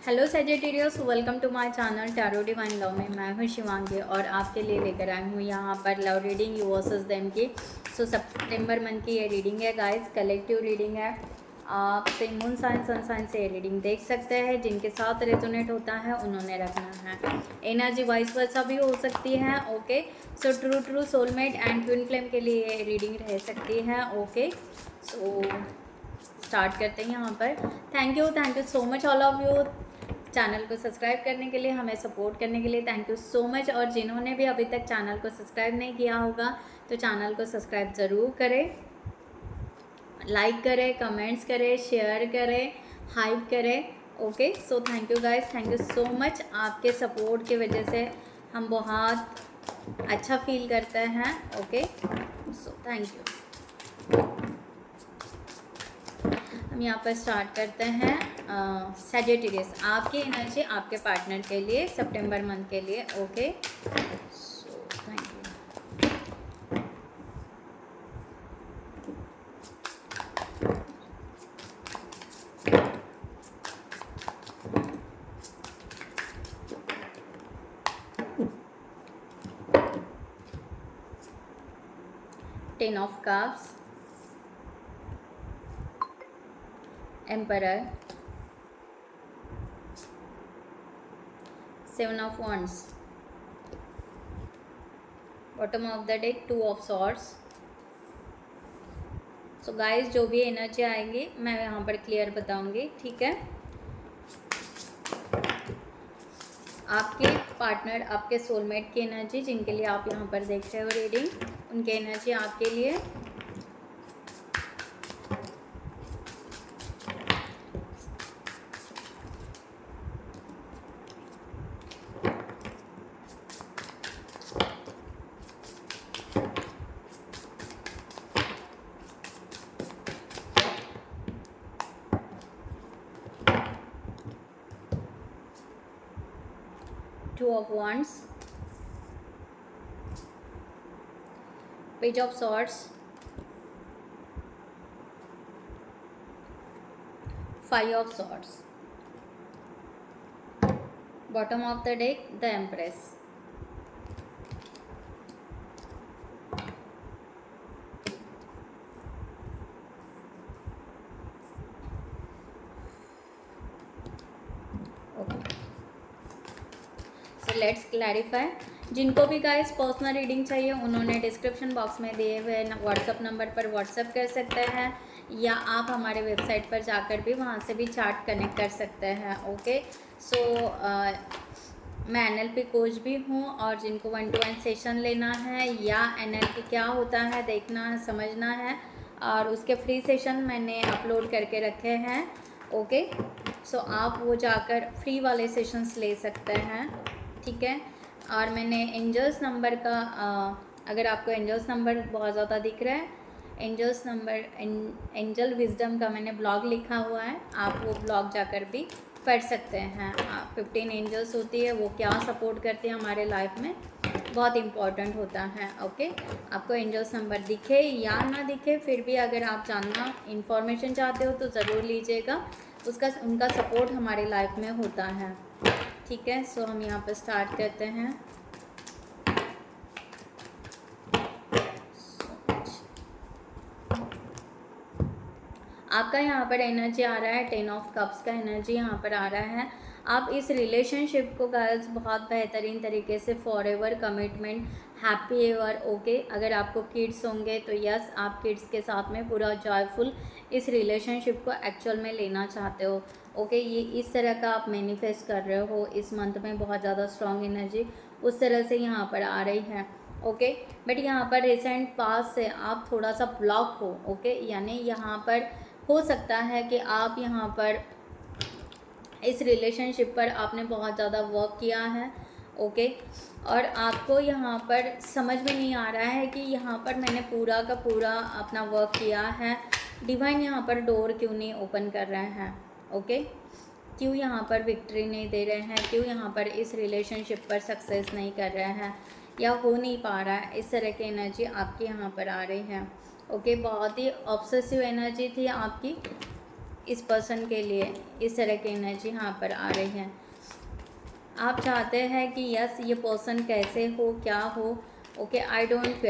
Hello Sagittarius, welcome to my channel tarot divine love में मैं हूं शिवांगी और आपके लिए लेकर आई हूं यहाँ पर love reading you versus them की। सितंबर मंथ की ये रीडिंग है गाइस, कलेक्टिव रीडिंग है। आप से मून साइन सन साइन से ये रीडिंग देख सकते हैं। जिनके साथ रेजोनेट होता है उन्होंने रखना है। एनर्जी वाइस वर्सा भी हो सकती है। Okay, so true soulmate and twin flame के लिए ये रीडिंग रह सकती है। ओके, सो स्टार्ट करते हैं यहाँ पर। Thank you so much all of you channel को सब्सक्राइब करने के लिए, हमें सपोर्ट करने के लिए थैंक यू सो मच। और जिन्होंने भी अभी तक चैनल को सब्सक्राइब नहीं किया होगा तो चैनल को सब्सक्राइब ज़रूर करें, लाइक करें, कमेंट्स करें, शेयर करें, हाइप करें। Okay, so thank you guys, thank you so much. आपके सपोर्ट की वजह से हम बहुत अच्छा फील करते हैं। Okay, so thank you. हम यहाँ पर स्टार्ट करते हैं। सैजिटेरियस, आपकी एनर्जी आपके पार्टनर के लिए सितंबर मंथ के लिए। Okay, so thank you. 10 of cups, Emperor, 7 of wands, bottom of the deck 2 of swords। So guys, जो भी एनर्जी आएंगी मैं यहाँ पर क्लियर बताऊंगी, ठीक है। आपके पार्टनर, आपके सोलमेट की एनर्जी, जिनके लिए आप यहाँ पर देख रहे हो रीडिंग, उनकी एनर्जी आपके लिए। Two of wands, page of swords, 5 of swords, bottom of the deck the empress। Let's clarify. जिनको भी गाइस पर्सनल रीडिंग चाहिए उन्होंने डिस्क्रिप्शन बॉक्स में दिए हुए व्हाट्सअप नंबर पर व्हाट्सअप कर सकते हैं, या आप हमारे वेबसाइट पर जाकर भी वहाँ से भी चार्ट कनेक्ट कर सकते हैं। ओके, सो मैं NLP कोच भी हूँ, और जिनको 1-to-1 सेशन लेना है या NLP क्या होता है देखना है, समझना है, और उसके फ्री सेशन मैंने अपलोड करके रखे हैं। ओके, सो आप वो जाकर फ्री वाले सेशंस ले सकते हैं, ठीक है। और मैंने एंजल्स नंबर का अगर आपको एंजल्स नंबर बहुत ज़्यादा दिख रहा है, एंजल्स नंबर, एंजल विजडम का मैंने ब्लॉग लिखा हुआ है, आप वो ब्लॉग जाकर भी पढ़ सकते हैं। 15 एंजल्स होती है, वो क्या सपोर्ट करते हैं हमारे लाइफ में, बहुत इम्पॉर्टेंट होता है। ओके, आपको एंजल्स नंबर दिखे या ना दिखे, फिर भी अगर आप जानना इन्फॉर्मेशन चाहते हो तो ज़रूर लीजिएगा, उनका सपोर्ट हमारी लाइफ में होता है, ठीक है। सो हम यहाँ पर स्टार्ट करते हैं। आपका यहाँ पर एनर्जी आ रहा है 10 ऑफ कप्स का एनर्जी यहाँ पर आ रहा है। आप इस रिलेशनशिप को गाइस बहुत बेहतरीन तरीके से forever commitment, happy ever. Okay, अगर आपको किड्स होंगे तो यस, आप किड्स के साथ में पूरा जॉयफुल इस रिलेशनशिप को एक्चुअल में लेना चाहते हो। ओके, ये इस तरह का आप मैनिफेस्ट कर रहे हो इस मंथ में, बहुत ज़्यादा स्ट्रॉन्ग एनर्जी उस तरह से यहाँ पर आ रही है। ओके, बट यहाँ पर रिसेंट पास से आप थोड़ा सा ब्लॉक हो। ओके, यानी यहाँ पर हो सकता है कि आप यहाँ पर इस रिलेशनशिप पर आपने बहुत ज़्यादा वर्क किया है। ओके, और आपको यहाँ पर समझ में नहीं आ रहा है कि यहाँ पर मैंने पूरा का पूरा अपना वर्क किया है, डिवाइन यहाँ पर डोर क्यों नहीं ओपन कर रहे हैं। ओके, क्यों यहाँ पर विक्ट्री नहीं दे रहे हैं, क्यों यहाँ पर इस रिलेशनशिप पर सक्सेस नहीं कर रहे हैं, या हो नहीं पा रहा है, इस तरह की एनर्जी आपकी यहाँ पर आ रही है। ओके, बहुत ही ऑब्सेसिव एनर्जी थी आपकी, इस पर्सन के लिए इस तरह की एनर्जी यहाँ पर आ रही है। आप चाहते हैं कि यस ये पर्सन कैसे हो, क्या हो, okay I don't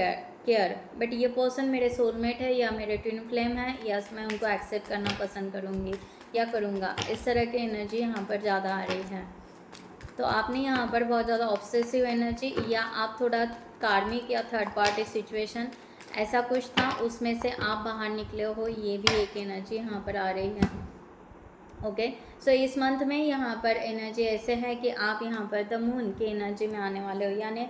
care, but ये पर्सन मेरे सोलमेट है या मेरे ट्विन फ्लेम है, यस मैं उनको एक्सेप्ट करना पसंद करूँगी या करूँगा। इस तरह की एनर्जी यहाँ पर ज़्यादा आ रही है। तो आपने यहाँ पर बहुत ज़्यादा ऑब्सेसिव एनर्जी, या आप थोड़ा कार्मिक या थर्ड पार्टी सिचुएशन ऐसा कुछ था, उसमें से आप बाहर निकले हो, ये भी एक एनर्जी यहाँ पर आ रही है। ओके सो इस मंथ में यहाँ पर एनर्जी ऐसे है कि आप यहाँ पर द मून की एनर्जी में आने वाले हो, यानी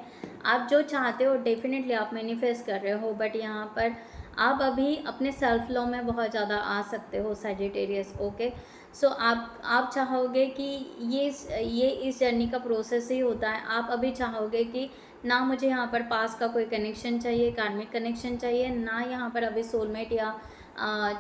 आप जो चाहते हो डेफिनेटली आप मैनिफेस्ट कर रहे हो, बट यहाँ पर आप अभी अपने सेल्फ लव में बहुत ज़्यादा आ सकते हो सैजिटेरियस। ओके सो आप चाहोगे कि ये इस जर्नी का प्रोसेस ही होता है। आप अभी चाहोगे कि ना मुझे यहाँ पर पास का कोई कनेक्शन चाहिए, कार्मिक कनेक्शन चाहिए, ना यहाँ पर अभी सोलमेट या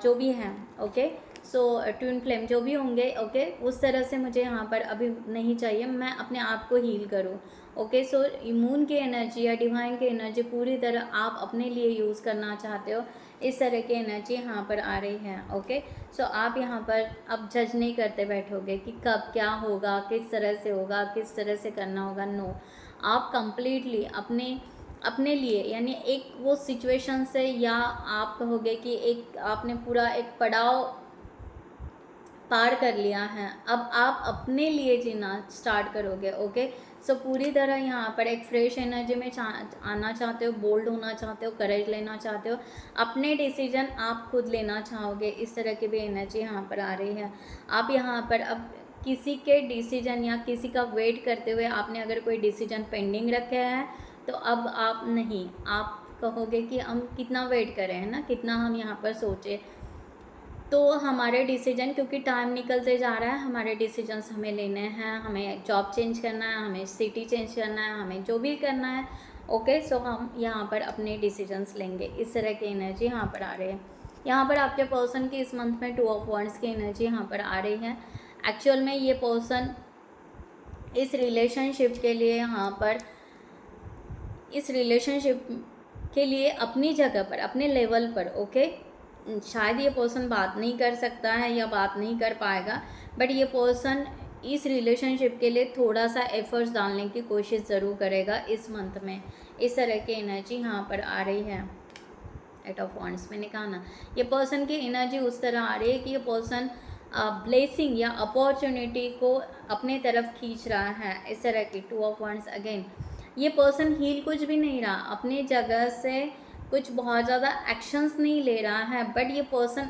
जो भी हैं, ओके सो ट्विन फ्लेम जो भी होंगे, ओके उस तरह से मुझे यहाँ पर अभी नहीं चाहिए, मैं अपने आप को हील करूँ। ओके सो मून की एनर्जी या डिवाइन की एनर्जी पूरी तरह आप अपने लिए यूज़ करना चाहते हो, इस तरह की एनर्जी यहाँ पर आ रही है। ओके सो आप यहाँ पर अब जज नहीं करते बैठोगे कि कब क्या होगा, किस तरह से होगा, किस तरह से करना होगा। नो, आप कंप्लीटली अपने लिए, यानी एक वो सिचुएशन से, या आप कहोगे कि एक आपने पूरा एक पड़ाव पार कर लिया है, अब आप अपने लिए जीना स्टार्ट करोगे। ओके सो पूरी तरह यहाँ पर एक फ्रेश एनर्जी में आना चाहते हो, बोल्ड होना चाहते हो, करेज लेना चाहते हो, अपने डिसीजन आप खुद लेना चाहोगे, इस तरह की भी एनर्जी यहाँ पर आ रही है। आप यहाँ पर अब किसी के डिसीजन या किसी का वेट करते हुए, आपने अगर कोई डिसीजन पेंडिंग रखे हैं तो अब आप नहीं, आप कहोगे कि हम कितना वेट करें, है ना, कितना हम यहाँ पर सोचें। तो हमारे डिसीजन, क्योंकि टाइम निकलते जा रहा है, हमारे डिसीजंस हमें लेने हैं, हमें जॉब चेंज करना है, हमें सिटी चेंज करना है, हमें जो भी करना है। ओके सो हम यहाँ पर अपने डिसीजंस लेंगे, इस तरह की एनर्जी यहाँ पर आ रही है। यहाँ पर आपके पर्सन की इस मंथ में 2 ऑफ वांड्स की एनर्जी यहाँ पर आ रही है। एक्चुअल में ये पर्सन इस रिलेशनशिप के लिए यहाँ पर, इस रिलेशनशिप के लिए अपनी जगह पर, अपने लेवल पर, ओके शायद ये पर्सन बात नहीं कर सकता है या बात नहीं कर पाएगा, बट ये पर्सन इस रिलेशनशिप के लिए थोड़ा सा एफर्ट्स डालने की कोशिश ज़रूर करेगा इस मंथ में। इस तरह की एनर्जी यहाँ पर आ रही है। 8 ऑफ वांड्स मैंने कहा ना, ये पर्सन की एनर्जी उस तरह आ रही है कि ये पर्सन ब्लेसिंग या अपॉर्चुनिटी को अपने तरफ खींच रहा है, इस तरह की। 2 ऑफ वांड्स अगेन, ये पर्सन हील कुछ भी नहीं रहा, अपनी जगह से कुछ बहुत ज़्यादा एक्शंस नहीं ले रहा है, बट ये पर्सन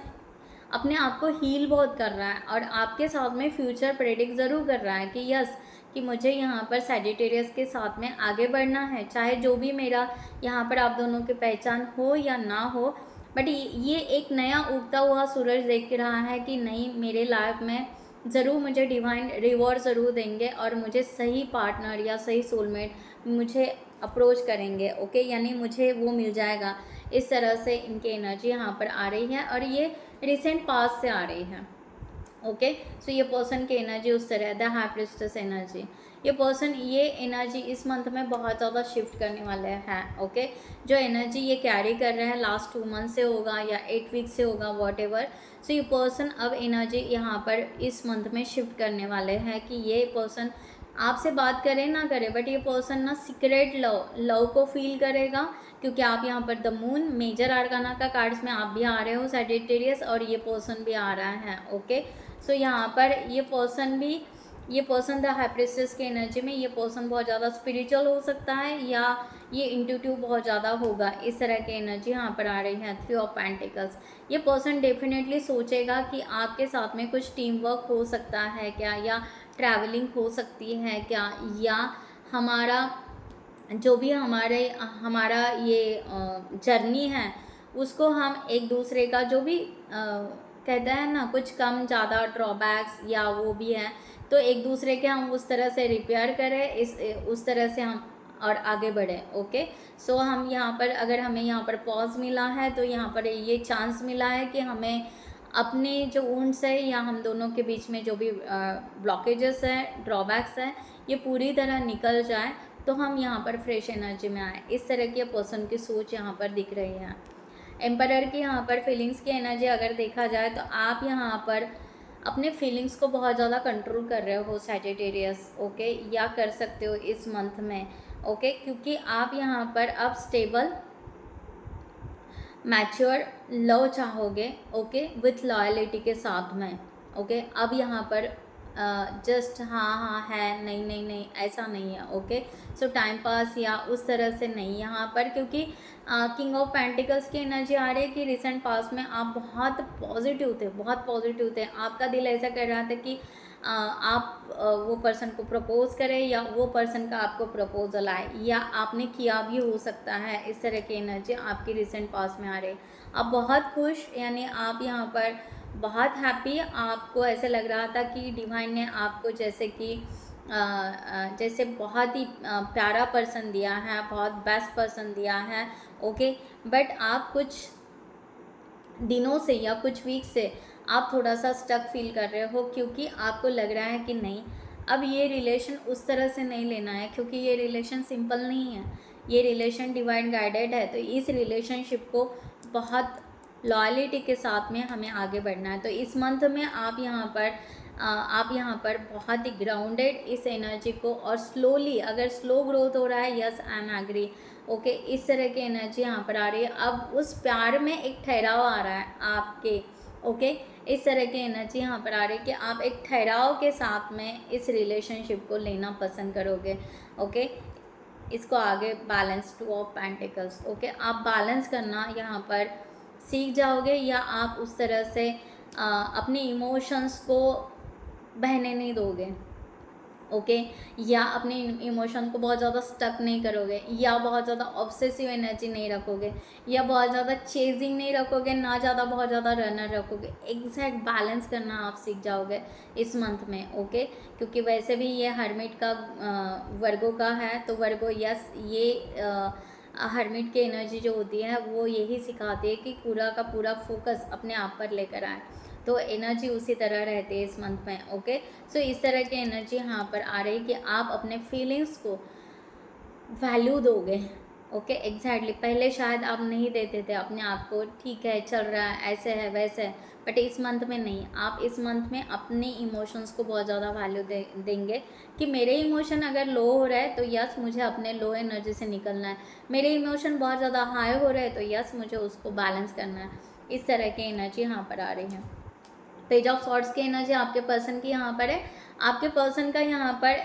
अपने आप को हील बहुत कर रहा है और आपके साथ में फ्यूचर प्रेडिक्ट ज़रूर कर रहा है कि यस, कि मुझे यहाँ पर सैजिटेरियस के साथ में आगे बढ़ना है, चाहे जो भी मेरा यहाँ पर आप दोनों की पहचान हो या ना हो, बट ये एक नया उगता हुआ सूरज देख रहा है कि नहीं, मेरे लाइफ में ज़रूर मुझे डिवाइन रिवॉर्ड ज़रूर देंगे और मुझे सही पार्टनर या सही सोलमेट मुझे अप्रोच करेंगे। ओके यानी मुझे वो मिल जाएगा। इस तरह से इनकी एनर्जी यहाँ पर आ रही है और ये रिसेंट पास्ट से आ रही है। ओके सो ये पर्सन की एनर्जी उस तरह है, द हाई प्रिस्टेस एनर्जी। ये पर्सन ये एनर्जी इस मंथ में बहुत ज़्यादा शिफ्ट करने वाले हैं। ओके जो एनर्जी ये कैरी कर रहे हैं लास्ट 2 मंथ से होगा या 8 वीक से होगा, वॉट एवर। सो ये पर्सन अब एनर्जी यहाँ पर इस मंथ में शिफ्ट करने वाले हैं कि ये पर्सन आपसे बात करे ना करे, बट ये पर्सन ना सीक्रेट लव को फील करेगा, क्योंकि आप यहाँ पर द मून मेजर आर्काना का कार्ड्स में आप भी आ रहे हो सैजिटेरियस, और ये पर्सन भी आ रहा है। ओके सो यहाँ पर ये पर्सन द हाई प्रिस्टेस की एनर्जी में, ये पर्सन बहुत ज़्यादा स्पिरिचुअल हो सकता है या ये इंट्यूटिव बहुत ज़्यादा होगा। इस तरह की एनर्जी यहाँ पर आ रही है। 3 ऑफ पेंटिकल्स, ये पर्सन डेफिनेटली सोचेगा कि आपके साथ में कुछ टीम वर्क हो सकता है क्या, या ट्रैवलिंग हो सकती है क्या, या हमारा जो भी हमारा ये जर्नी है उसको हम एक दूसरे का जो भी कहता है ना, कुछ कम ज़्यादा ड्रॉबैक्स या वो भी है, तो एक दूसरे के हम उस तरह से रिपेयर करें, उस तरह से हम और आगे बढ़े। ओके सो हम यहाँ पर, अगर हमें यहाँ पर पॉज मिला है तो यहाँ पर ये चांस मिला है कि हमें अपने जो वुंड्स है या हम दोनों के बीच में जो भी ब्लॉकेजेस है, ड्रॉबैक्स है, ये पूरी तरह निकल जाए तो हम यहाँ पर फ्रेश एनर्जी में आए। इस तरह की पर्सन की सोच यहाँ पर दिख रही है। एम्परर की यहाँ पर फीलिंग्स की एनर्जी अगर देखा जाए तो आप यहाँ पर अपने फीलिंग्स को बहुत ज़्यादा कंट्रोल कर रहे हो सैजिटेरियस, ओके, या कर सकते हो इस मंथ में, ओके, क्योंकि आप यहाँ पर अब स्टेबल मैच्योर लव चाहोगे, ओके, विथ लॉयलिटी के साथ में, ओके। अब यहाँ पर जस्ट हाँ हाँ है, नहीं नहीं नहीं, ऐसा नहीं है, ओके। सो टाइम पास या उस तरह से नहीं यहाँ पर, क्योंकि किंग ऑफ पेंटिकल्स की एनर्जी आ रही है कि रिसेंट पास में आप बहुत पॉजिटिव थे, बहुत पॉजिटिव थे। आपका दिल ऐसा कर रहा था कि आप वो पर्सन को प्रपोज करें या वो पर्सन का आपको प्रपोजल आए, या आपने किया भी हो सकता है। इस तरह की एनर्जी आपकी रिसेंट पास में आ रही है। आप बहुत खुश, यानी आप यहाँ पर बहुत हैप्पी, आपको ऐसे लग रहा था कि डिवाइन ने आपको जैसे कि जैसे बहुत ही प्यारा पर्सन दिया है, बहुत बेस्ट पर्सन दिया है, ओके। बट आप कुछ दिनों से या कुछ वीक से आप थोड़ा सा स्टक फील कर रहे हो, क्योंकि आपको लग रहा है कि नहीं, अब ये रिलेशन उस तरह से नहीं लेना है, क्योंकि ये रिलेशन सिंपल नहीं है, ये रिलेशन डिवाइन गाइडेड है। तो इस रिलेशनशिप को बहुत लॉयलिटी के साथ में हमें आगे बढ़ना है। तो इस मंथ में आप यहाँ पर बहुत ही ग्राउंडेड इस एनर्जी को, और स्लोली, अगर स्लो ग्रोथ हो रहा है, yes I am agree, okay, इस तरह की एनर्जी यहाँ पर आ रही है। अब उस प्यार में एक ठहराव आ रहा है आपके, ओके, इस तरह की एनर्जी यहाँ पर आ रही है कि आप एक ठहराव के साथ में इस रिलेशनशिप को लेना पसंद करोगे, ओके। इसको आगे बैलेंस, 2 ऑफ पेंटिकल्स, ओके, आप बैलेंस करना यहाँ पर सीख जाओगे, या आप उस तरह से अपने इमोशंस को बहने नहीं दोगे, ओके, या अपने इमोशन को बहुत ज़्यादा स्टक नहीं करोगे, या बहुत ज़्यादा ऑब्सेसिव एनर्जी नहीं रखोगे, या बहुत ज़्यादा चेजिंग नहीं रखोगे, ना ज़्यादा बहुत ज़्यादा रनर रखोगे। एग्जैक्ट बैलेंस करना आप सीख जाओगे इस मंथ में, ओके। क्योंकि वैसे भी ये हर्मिट का वर्गो का है, तो वर्गो, यस, ये हर्मिट की एनर्जी जो होती है वो यही सिखाती है कि पूरा का पूरा फोकस अपने आप पर लेकर आए। तो एनर्जी उसी तरह रहती है इस मंथ में, ओके। सो इस तरह की एनर्जी यहाँ पर आ रही है कि आप अपने फीलिंग्स को वैल्यू दोगे, ओके, एग्जैक्टली। पहले शायद आप नहीं देते थे अपने आप को, ठीक है चल रहा है, ऐसे है वैसे है, बट इस मंथ में नहीं। आप इस मंथ में अपने इमोशंस को बहुत ज़्यादा वैल्यू देंगे कि मेरे इमोशन अगर लो हो रहा है तो यस मुझे अपने लो एनर्जी से निकलना है, मेरे इमोशन बहुत ज़्यादा हाई हो रहे हैं तो यस मुझे उसको बैलेंस करना है। इस तरह की एनर्जी यहाँ पर आ रही है। पेज ऑफ सॉर्ड्स की एनर्जी आपके पर्सन की यहाँ पर है। आपके पर्सन का यहाँ पर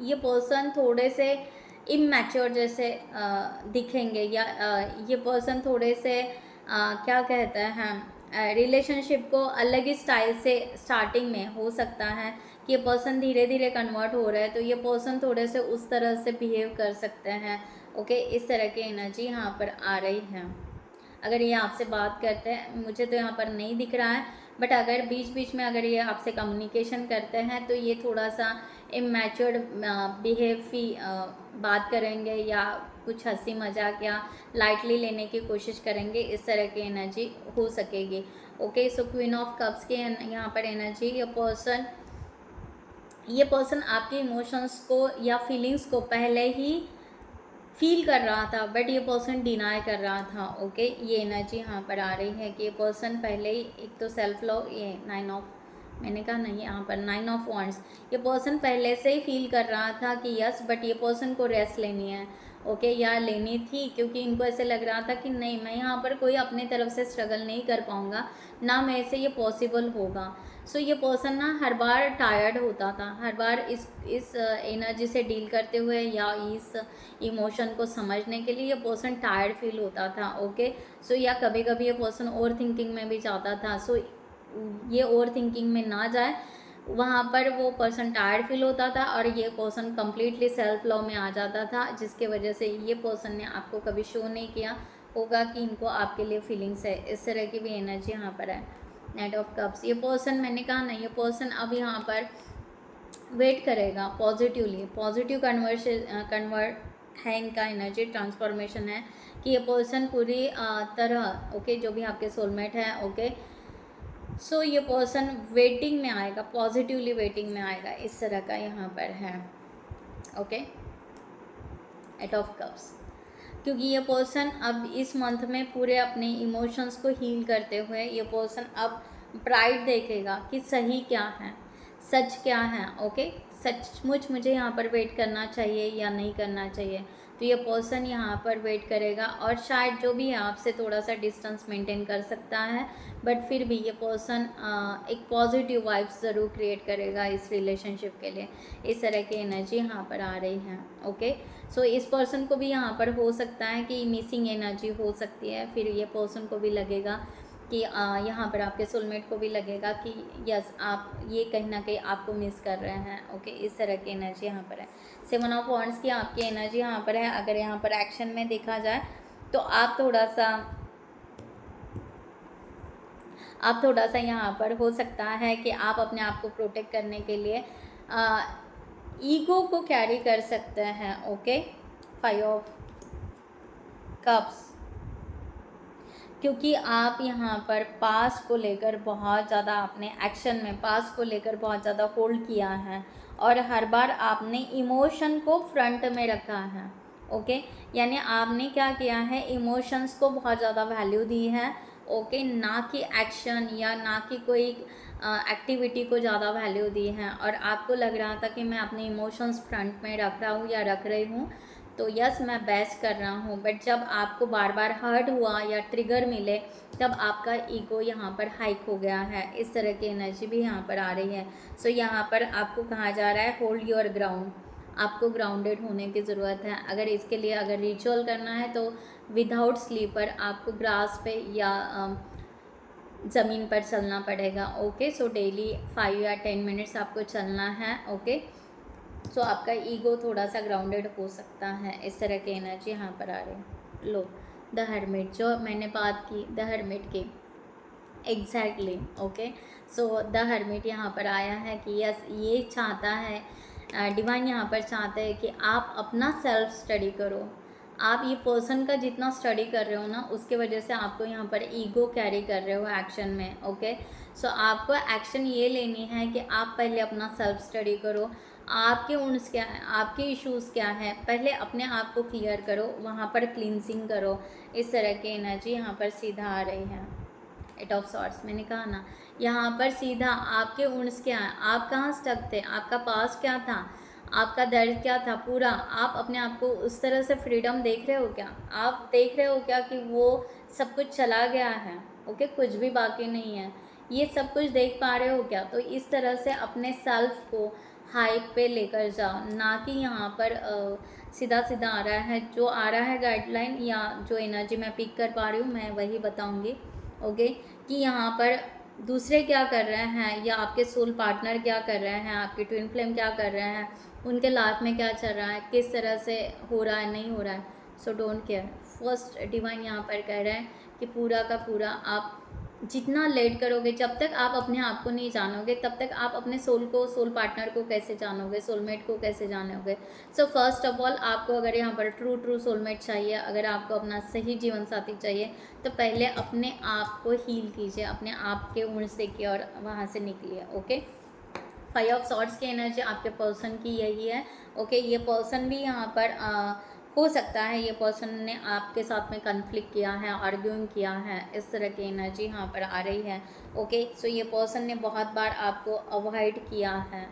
ये पर्सन थोड़े से इमैच्योर जैसे दिखेंगे, या ये पर्सन थोड़े से क्या कहते हैं, रिलेशनशिप को अलग ही स्टाइल से स्टार्टिंग में हो सकता है कि ये पर्सन धीरे धीरे कन्वर्ट हो रहा है, तो ये पर्सन थोड़े से उस तरह से बिहेव कर सकते हैं, ओके। इस तरह की एनर्जी यहाँ पर आ रही है। अगर ये आपसे बात करते हैं, मुझे तो यहाँ पर नहीं दिख रहा है, बट अगर बीच बीच में अगर ये आपसे कम्युनिकेशन करते हैं तो ये थोड़ा सा इमैच्योर्ड बात करेंगे, या कुछ हंसी मजाक या लाइटली लेने की कोशिश करेंगे। इस तरह की एनर्जी हो सकेगी, okay. So queen of cups की यहाँ पर एनर्जी, ये पर्सन आपके इमोशंस को या फीलिंग्स को पहले ही फील कर रहा था, बट ये पर्सन डिनाई कर रहा था, ओके। ये एनर्जी यहाँ पर आ रही है कि ये पर्सन पहले ही, एक तो सेल्फ लव, ये 9 ऑफ, मैंने कहा नहीं, यहाँ पर 9 ऑफ वॉन्ड्स, ये पर्सन पहले से ही फील कर रहा था कि यस, बट ये पर्सन को रेस्ट लेनी है, ओके, या लेनी थी, क्योंकि इनको ऐसे लग रहा था कि नहीं, मैं यहाँ पर कोई अपने तरफ से स्ट्रगल नहीं कर पाऊँगा, ना मेरे से ये पॉसिबल होगा। सो ये पर्सन ना हर बार टायर्ड होता था, हर बार इस एनर्जी से डील करते हुए या इस इमोशन को समझने के लिए ये पर्सन टायर्ड फील होता था, ओके। सो या कभी कभी ये पर्सन ओवर थिंकिंग में भी जाता था। सो ये ओवर थिंकिंग में ना जाए, वहाँ पर वो पर्सन टायर्ड फील होता था और ये पर्सन कम्प्लीटली सेल्फ लव में आ जाता था, जिसके वजह से ये पर्सन ने आपको कभी शो नहीं किया होगा कि इनको आपके लिए फीलिंग्स है। इस तरह की भी एनर्जी यहाँ पर है। नाइट ऑफ कप्स, ये पर्सन, मैंने कहा ना, ये पर्सन अब यहाँ पर वेट करेगा पॉजिटिवली, पॉजिटिव कन्वर्ट है इनका एनर्जी, ट्रांसफॉर्मेशन है कि ये पर्सन पूरी तरह, ओके, जो भी आपके सोलमेट है, ओके। सो ये पर्सन वेटिंग में आएगा, पॉजिटिवली वेटिंग में आएगा, इस तरह का यहाँ पर है, ओके। एट ऑफ कप्स, क्योंकि ये पर्सन अब इस मंथ में पूरे अपने इमोशंस को हील करते हुए ये पर्सन अब ब्राइट देखेगा कि सही क्या है, सच क्या है। ओके, सचमुच मुझे यहाँ पर वेट करना चाहिए या नहीं करना चाहिए, तो ये पर्सन यहाँ पर वेट करेगा और शायद जो भी है आपसे थोड़ा सा डिस्टेंस मेंटेन कर सकता है, बट फिर भी ये पर्सन एक पॉजिटिव वाइब्स ज़रूर क्रिएट करेगा इस रिलेशनशिप के लिए। इस तरह की एनर्जी यहाँ पर आ रही है। ओके, सो इस पर्सन को भी यहाँ पर हो सकता है कि मिसिंग एनर्जी हो सकती है, फिर ये पर्सन को भी लगेगा कि यहाँ पर आपके सोलमेट को भी लगेगा कि यस आप ये कहीं ना कहीं आपको मिस कर रहे हैं। ओके, इस तरह की एनर्जी यहाँ पर है। 7 ऑफ वॉन्ड्स की आपकी एनर्जी यहाँ पर है। अगर यहाँ पर एक्शन में देखा जाए तो आप थोड़ा सा यहाँ पर हो सकता है कि आप अपने आप को प्रोटेक्ट करने के लिए ईगो को कैरी कर सकते हैं। ओके, 5 ऑफ कप्स, क्योंकि आप यहाँ पर पास को लेकर बहुत ज़्यादा आपने एक्शन में पास को लेकर बहुत ज़्यादा होल्ड किया है और हर बार आपने इमोशन को फ्रंट में रखा है। ओके, यानी आपने क्या किया है, इमोशंस को बहुत ज़्यादा वैल्यू दी है। ओके, ना कि एक्शन या ना कि कोई एक्टिविटी को ज़्यादा वैल्यू दी है, और आपको लग रहा था कि मैं अपने इमोशंस फ्रंट में रख रहा हूँ या रख रही हूँ, तो यस मैं बेस्ट कर रहा हूँ। बट जब आपको बार बार हर्ट हुआ या ट्रिगर मिले तब आपका ईगो यहाँ पर हाइक हो गया है। इस तरह की एनर्जी भी यहाँ पर आ रही है। सो यहाँ पर आपको कहा जा रहा है होल्ड योर ग्राउंड, आपको ग्राउंडेड होने की ज़रूरत है। अगर इसके लिए अगर रिचुअल करना है तो विदाउट स्लीपर आपको ग्रास पे या ज़मीन पर चलना पड़ेगा। ओके, सो डेली 5 या 10 मिनट्स आपको चलना है। ओके, सो आपका ईगो थोड़ा सा ग्राउंडेड हो सकता है। इस तरह की एनर्जी यहाँ पर आ रही है। लो, द हर्मिट, जो मैंने बात की द हर्मिट की, exactly. Okay, so the hermit यहाँ पर आया है कि यस ये चाहता है, डिवाइन यहाँ पर चाहता है कि आप अपना सेल्फ स्टडी करो। आप ये पर्सन का जितना स्टडी कर रहे हो ना, उसके वजह से आपको यहाँ पर ईगो कैरी कर रहे हो एक्शन में। ओके, सो आपको एक्शन ये लेनी है कि आप पहले अपना सेल्फ स्टडी करो। आपके उन्स क्या है, आपके इश्यूज़ क्या है, पहले अपने आप को क्लियर करो, वहाँ पर क्लींजिंग करो। इस तरह की एनर्जी यहाँ पर सीधा आ रही है। 8 ऑफ सॉर्ड्स, मैंने कहा ना यहाँ पर सीधा आपके उन्स क्या है, आप कहाँ स्टक थे, आपका पास्ट क्या था, आपका दर्द क्या था, पूरा आप अपने आप को उस तरह से फ्रीडम देख रहे हो क्या, आप देख रहे हो क्या कि वो सब कुछ चला गया है। ओके, कुछ भी बाकी नहीं है, ये सब कुछ देख पा रहे हो क्या। तो इस तरह से अपने सेल्फ को हाइप पे लेकर जाओ, ना कि यहाँ पर सीधा सीधा आ रहा है। जो आ रहा है गाइडलाइन या जो एनर्जी मैं पिक कर पा रही हूँ मैं वही बताऊँगी। ओके, कि यहाँ पर दूसरे क्या कर रहे हैं या आपके सोल पार्टनर क्या कर रहे हैं, आपके ट्विन फ्लेम क्या कर रहे हैं, उनके लाइफ में क्या चल रहा है, किस तरह से हो रहा है, नहीं हो रहा है। So don't care. First divine यहाँ पर कह रहे हैं कि पूरा का पूरा आप जितना लेट करोगे, जब तक आप अपने आप को नहीं जानोगे तब तक आप अपने सोल को, सोल पार्टनर को कैसे जानोगे, सोलमेट को कैसे जानोगे। सो फर्स्ट ऑफ ऑल आपको अगर यहाँ पर ट्रू सोलमेट चाहिए, अगर आपको अपना सही जीवन साथी चाहिए, तो पहले अपने आप को हील कीजिए, अपने आप के उड़ से की और वहाँ से निकलिए। ओके, 5 ऑफ सॉर्ड्स की एनर्जी आपके पर्सन की यही है। ओके, ये पर्सन भी यहाँ पर हो सकता है ये पर्सन ने आपके साथ में कन्फ्लिक्ट किया है, आर्ग्यूइंग किया है। इस तरह की एनर्जी यहाँ पर आ रही है। ओके, सो ये पर्सन ने बहुत बार आपको अवॉइड किया है।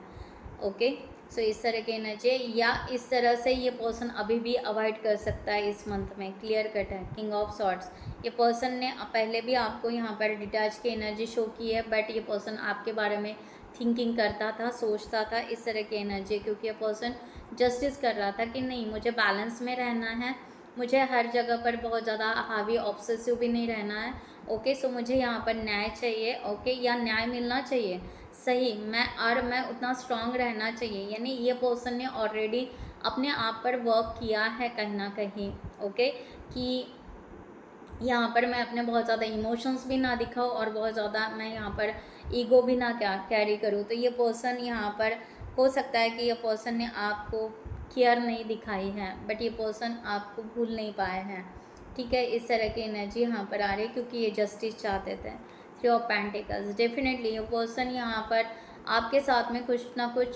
ओके, सो इस तरह की एनर्जी, या इस तरह से ये पर्सन अभी भी अवॉइड कर सकता है इस मंथ में। क्लियर कट है। किंग ऑफ सॉर्ड्स, ये पर्सन ने पहले भी आपको यहाँ पर डिटैच की एनर्जी शो की है, बट ये पर्सन आपके बारे में थिंकिंग करता था, सोचता था। इस तरह की एनर्जी, क्योंकि ये पर्सन जस्टिस कर रहा था कि नहीं मुझे बैलेंस में रहना है, मुझे हर जगह पर बहुत ज़्यादा हावी ऑब्सेसिव भी नहीं रहना है। ओके, सो मुझे यहाँ पर न्याय चाहिए। ओके, या न्याय मिलना चाहिए सही, मैं उतना स्ट्रांग रहना चाहिए। यानी ये पर्सन ने ऑलरेडी अपने आप पर वर्क किया है कहीं ना कहीं। ओके, कि यहाँ पर मैं अपने बहुत ज़्यादा इमोशंस भी ना दिखाऊँ और बहुत ज़्यादा मैं यहाँ पर ईगो भी ना कैरी करूँ। तो ये पर्सन यहाँ पर हो सकता है कि ये पर्सन ने आपको केयर नहीं दिखाई है, बट ये पर्सन आपको भूल नहीं पाए हैं। ठीक है, इस तरह की एनर्जी यहाँ पर आ रही है, क्योंकि ये जस्टिस चाहते थे। 3 ऑफ पेंटिकल्स, डेफिनेटली ये पर्सन यहाँ पर आपके साथ में कुछ ना कुछ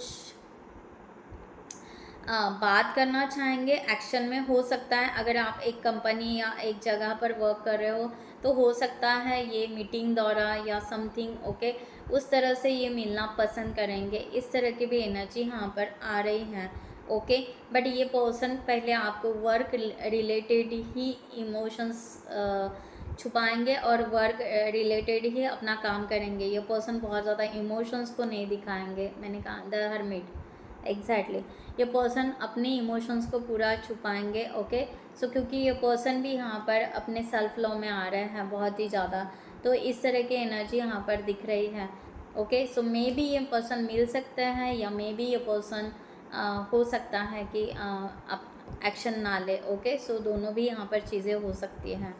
बात करना चाहेंगे, एक्शन में हो सकता है। अगर आप एक कंपनी या एक जगह पर वर्क कर रहे हो तो हो सकता है ये मीटिंग दौरा या समथिंग, ओके, उस तरह से ये मिलना पसंद करेंगे। इस तरह की भी एनर्जी यहाँ पर आ रही है, ओके। बट ये पर्सन पहले आपको वर्क रिलेटेड ही इमोशंस छुपाएंगे और वर्क रिलेटेड ही अपना काम करेंगे। ये पर्सन बहुत ज़्यादा इमोशंस को नहीं दिखाएंगे। मैंने कहा द हर्मिट, एग्जैक्टली ये पर्सन अपने इमोशंस को पूरा छुपाएंगे, ओके। सो क्योंकि ये पर्सन भी यहाँ पर अपने सेल्फ लव में आ रहे हैं बहुत ही ज़्यादा, तो इस तरह की एनर्जी यहाँ पर दिख रही है, ओके। सो मे बी ये पर्सन मिल सकते हैं या मे बी ये पर्सन हो सकता है कि आप एक्शन ना ले, ओके। सो दोनों भी यहाँ पर चीज़ें हो सकती हैं।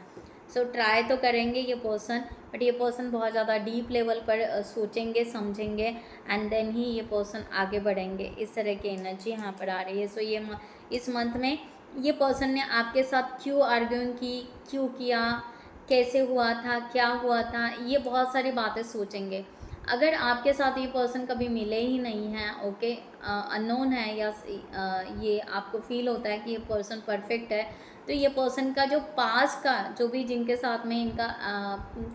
सो ट्राई तो करेंगे ये पर्सन, बट ये पर्सन बहुत ज़्यादा डीप लेवल पर सोचेंगे, समझेंगे, एंड देन ही ये पर्सन आगे बढ़ेंगे। इस तरह की एनर्जी यहाँ पर आ रही है। सो ये इस मंथ में ये पर्सन ने आपके साथ क्यों आर्ग्यूइंग की, क्यों किया, कैसे हुआ था, क्या हुआ था, ये बहुत सारी बातें सोचेंगे। अगर आपके साथ ये पर्सन कभी मिले ही नहीं हैं, ओके, अननोन है, या ये आपको फील होता है कि ये पर्सन परफेक्ट है, तो ये पर्सन का जो पास का जो भी जिनके साथ में इनका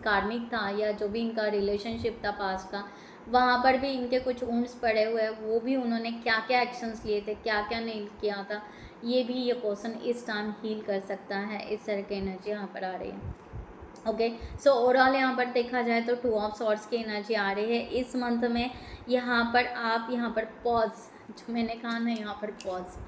कार्मिक था या जो भी इनका रिलेशनशिप था पास का, वहाँ पर भी इनके कुछ ऊँट्स पड़े हुए हैं, वो भी उन्होंने क्या क्या एक्शंस लिए थे, क्या क्या नहीं किया था, ये भी ये पर्सन इस टाइम हील कर सकता है। इस तरह की एनर्जी यहाँ पर आ रही है, ओके। सो ओवरऑल यहाँ पर देखा जाए तो 2 ऑफ सॉर्ड्स की एनर्जी आ रही है इस मंथ में। यहाँ पर आप यहाँ पर पॉज, जो मैंने कहा ना यहाँ पर पॉज,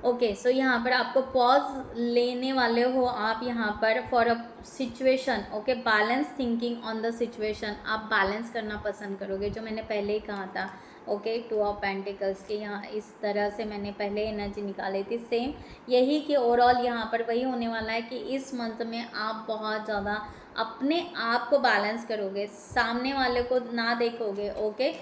ओके। सो यहाँ पर आपको पॉज लेने वाले हो आप यहाँ पर for a situation, okay. Balance thinking on the situation, आप बैलेंस करना पसंद करोगे, जो मैंने पहले ही कहा था, ओके। 2 ऑफ पेंटिकल्स के यहाँ इस तरह से मैंने पहले एनर्जी निकाली थी, सेम यही कि ओवरऑल यहाँ पर वही होने वाला है कि इस मंथ में आप बहुत ज़्यादा अपने आप को बैलेंस करोगे, सामने वाले को ना देखोगे, ओके।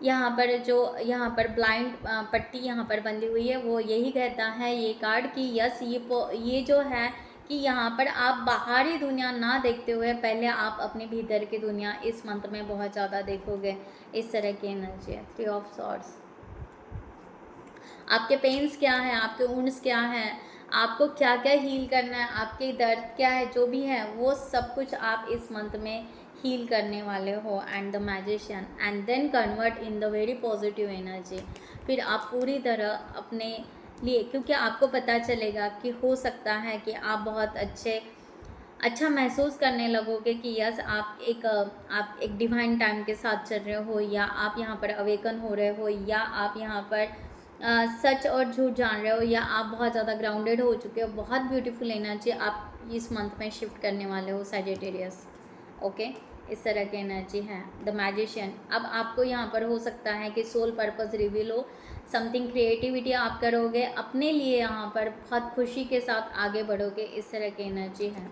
यहाँ पर जो यहाँ पर ब्लाइंड पट्टी यहाँ पर बंधी हुई है, वो यही कहता है ये कार्ड कि यस, ये जो है कि यहाँ पर आप बाहरी दुनिया ना देखते हुए पहले आप अपने भीतर की दुनिया इस मंथ में बहुत ज़्यादा देखोगे। इस तरह की एनर्जी है। 3 ऑफ सॉर्ड्स, आपके पेन्स क्या हैं, आपके वुंड्स क्या हैं, आपको क्या क्या हील करना है, आपके दर्द क्या है, जो भी है वो सब कुछ आप इस मंथ में हील करने वाले हो। And the magician, and then convert in the very positive energy. फिर आप पूरी तरह अपने लिए, क्योंकि आपको पता चलेगा कि हो सकता है कि आप बहुत अच्छा महसूस करने लगोगे कि यस, आप एक डिवाइन टाइम के साथ चल रहे हो, या आप यहाँ पर अवेकन हो रहे हो, या आप यहाँ पर सच और झूठ जान रहे हो, या आप बहुत ज़्यादा ग्राउंडेड हो चुके हो। बहुत ब्यूटीफुल एनर्जी आप इस मंथ में शिफ्ट करने वाले हो सैजिटेरियस, ओके। इस तरह की एनर्जी है। द मैजिशियन, अब आपको यहाँ पर हो सकता है कि सोल पर्पस रिवील हो, समथिंग क्रिएटिविटी आप करोगे अपने लिए, यहाँ पर बहुत खुशी के साथ आगे बढ़ोगे। इस तरह की एनर्जी है।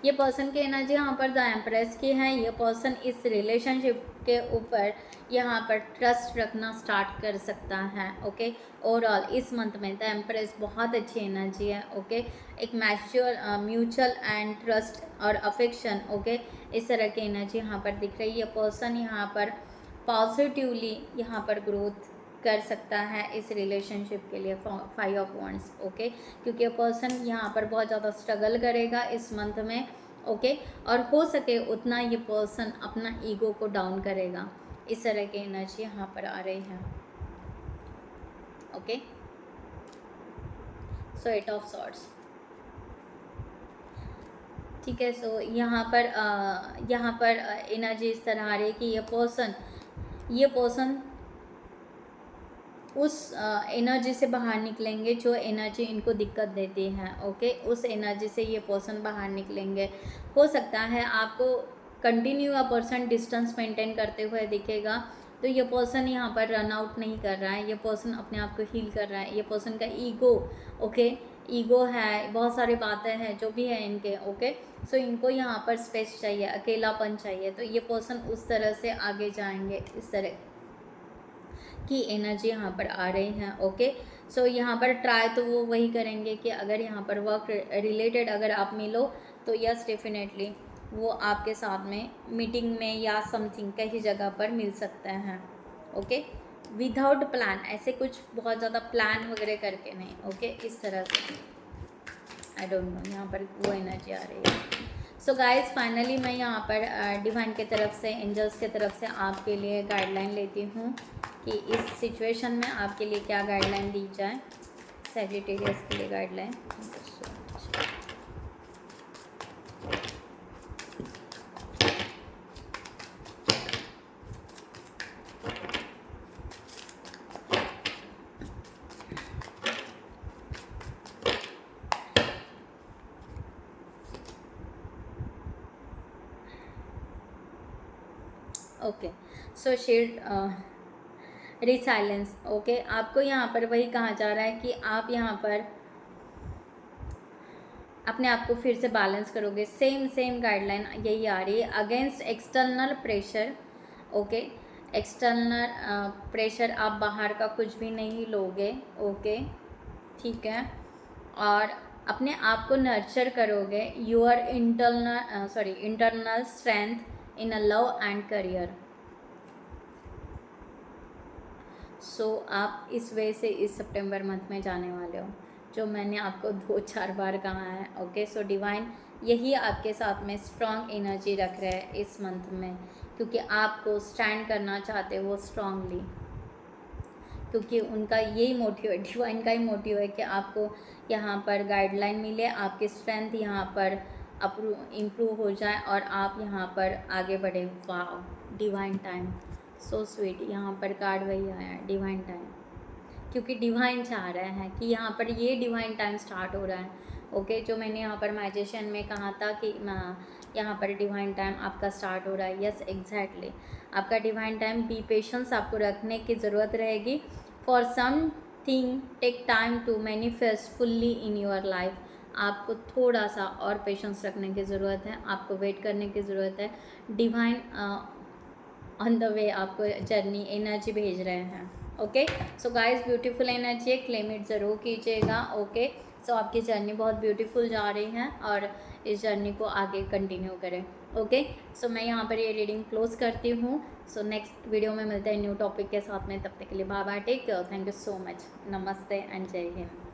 ये पर्सन की एनर्जी यहाँ पर द एम्प्रेस की है। ये पर्सन इस रिलेशनशिप के ऊपर यहाँ पर ट्रस्ट रखना स्टार्ट कर सकता है, ओके। ओवरऑल इस मंथ में द एम्प्रेस बहुत अच्छी एनर्जी है, ओके। एक म्यूचुअल एंड ट्रस्ट और अफेक्शन, ओके, इस तरह की एनर्जी यहाँ पर दिख रही है। पर्सन यहाँ पर पॉजिटिवली यहाँ पर ग्रोथ कर सकता है इस रिलेशनशिप के लिए। 5 ऑफ वॉन्ड्स, ओके, क्योंकि पर्सन यहाँ पर बहुत ज़्यादा स्ट्रगल करेगा इस मंथ में, ओके। और हो सके उतना ये पर्सन अपना ईगो को डाउन करेगा। इस तरह की एनर्जी यहाँ पर आ रही है, ओके। सो 8 ऑफ सॉर्ड्स, ठीक है। सो यहाँ पर एनर्जी इस तरह आ रही है कि ये पर्सन उस एनर्जी से बाहर निकलेंगे जो एनर्जी इनको दिक्कत देती है, ओके। उस एनर्जी से ये पर्सन बाहर निकलेंगे। हो सकता है आपको कंटिन्यू पर्सन डिस्टेंस मेंटेन करते हुए दिखेगा, तो ये पर्सन यहाँ पर रन आउट नहीं कर रहा है, ये पर्सन अपने आप को हील कर रहा है। ये पर्सन का ईगो, ओके, ईगो है, बहुत सारी बातें हैं जो भी है इनके, ओके। सो इनको यहाँ पर स्पेस चाहिए, अकेलापन चाहिए, तो ये पर्सन उस तरह से आगे जाएंगे। इस तरह की एनर्जी यहाँ पर आ रही हैं, ओके। सो यहाँ पर ट्राई तो वो वही करेंगे कि अगर यहाँ पर वर्क रिलेटेड अगर आप मिलो तो यस, डेफिनेटली वो आपके साथ में मीटिंग में या समथिंग कहीं जगह पर मिल सकते हैं, ओके। विदाउट प्लान, ऐसे कुछ बहुत ज़्यादा प्लान वगैरह करके नहीं, ओके, इस तरह से। आई डोंट नो, यहाँ पर वो एनर्जी आ रही है। सो गाइस फाइनली मैं यहाँ पर डिवाइन की तरफ से, एंजल्स की तरफ से आपके लिए गाइडलाइन लेती हूँ कि इस सिचुएशन में आपके लिए क्या गाइडलाइन दी जाए। सैजिटेरियस के लिए गाइडलाइन। ओके, सो शील्ड रिसाइलेंस। ओके, आपको यहाँ पर वही कहा जा रहा है कि आप यहाँ पर अपने आप को फिर से बैलेंस करोगे। सेम गाइडलाइन यही आ रही है। Against external pressure, okay, external pressure, आप बाहर का कुछ भी नहीं लोगे, ओके, ठीक है, और अपने आप को नर्चर करोगे। Your internal strength in a love and career. So आप इस वे से इस सितंबर मंथ में जाने वाले हो, जो मैंने आपको 2-4 बार कहा है, ओके। सो डिवाइन यही आपके साथ में स्ट्रॉन्ग एनर्जी रख रहा है इस मंथ में, क्योंकि आपको स्टैंड करना चाहते हो स्ट्रांगली, क्योंकि उनका यही मोटिव है, डिवाइन का ही मोटिव है कि आपको यहाँ पर गाइडलाइन मिले, आपकी स्ट्रेंथ यहाँ पर इम्प्रूव हो जाए और आप यहाँ पर आगे बढ़े। वाह, डिवाइन टाइम, सो स्वीट। यहाँ पर कार्ड वही आया है, डिवाइन टाइम, क्योंकि डिवाइन चाह रहे हैं कि यहाँ पर ये डिवाइन टाइम स्टार्ट हो रहा है, ओके। जो मैंने यहाँ पर मैजिशियन में कहा था कि यहाँ पर डिवाइन टाइम आपका स्टार्ट हो रहा है, यस एग्जैक्टली, आपका डिवाइन टाइम। बी पेशेंस, आपको रखने की ज़रूरत रहेगी। For something take time to manifest fully in your life. आपको थोड़ा सा और पेशेंस रखने की ज़रूरत है, आपको वेट करने की ज़रूरत है। डिवाइन ऑन द वे आपको जर्नी एनर्जी भेज रहे हैं, okay. So guys beautiful energy है, क्लेम इट ज़रूर कीजिएगा, ओके। सो आपकी जर्नी बहुत ब्यूटीफुल जा रही है और इस जर्नी को आगे कंटिन्यू करें, ओके। सो मैं यहाँ पर ये रीडिंग क्लोज करती हूँ। सो नेक्स्ट वीडियो में मिलते हैं न्यू टॉपिक के साथ में, तब तक के लिए bye bye, take care, thank you so much, नमस्ते एंड जय हिंद।